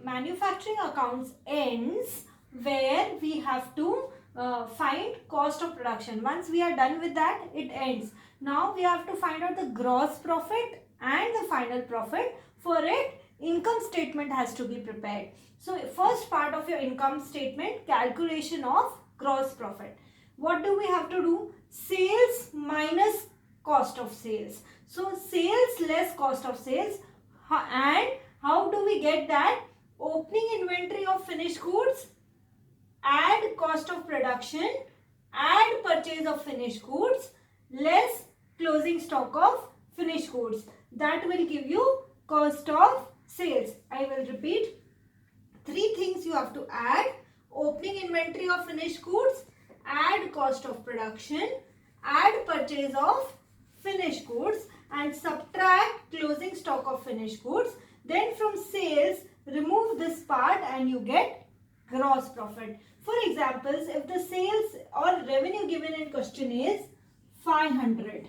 manufacturing accounts ends where we have to find cost of production. Once we are done with that, it ends. Now we have to find out the gross profit and the final profit. For it, income statement has to be prepared. So first part of your income statement, calculation of gross profit. What do we have to do? Sales minus cost of sales. So sales less cost of sales. And how do we get that? Opening inventory of finished goods, add cost of production, add purchase of finished goods, less closing stock of finished goods. That will give you cost of sales. I will repeat. 3 things you have to add: opening inventory of finished goods, add cost of production, add purchase of finished goods, and subtract closing stock of finished goods. Then from sales, remove this part and you get gross profit. For examples, if the sales or revenue given in question is 500,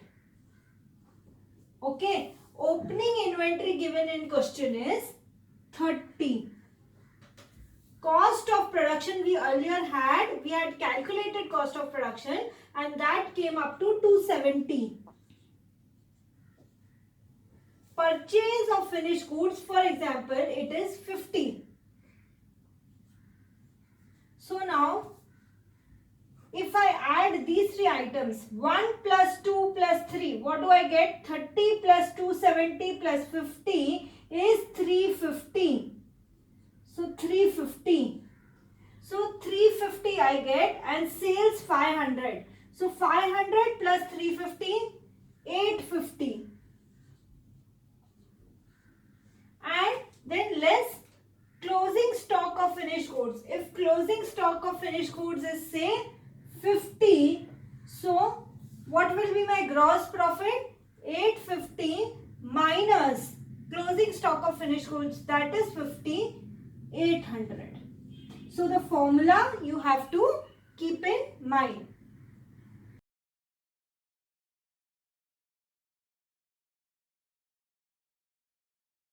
okay, opening inventory given in question is 30. Cost of production we earlier had, we had calculated cost of production and that came up to 270. Purchase of finished goods, for example, it is 50. So now, if I add these 3 items, 1 plus 2 plus 3, what do I get? 30 plus 270 plus 50 is 350. So 350. So 350 I get, and sales 500. So 500 plus 350, 850. And then less closing stock of finished goods. If closing stock of finished goods is say 50, so what will be my gross profit? 850 minus closing stock of finished goods, that is 50, 800. So the formula you have to keep in mind.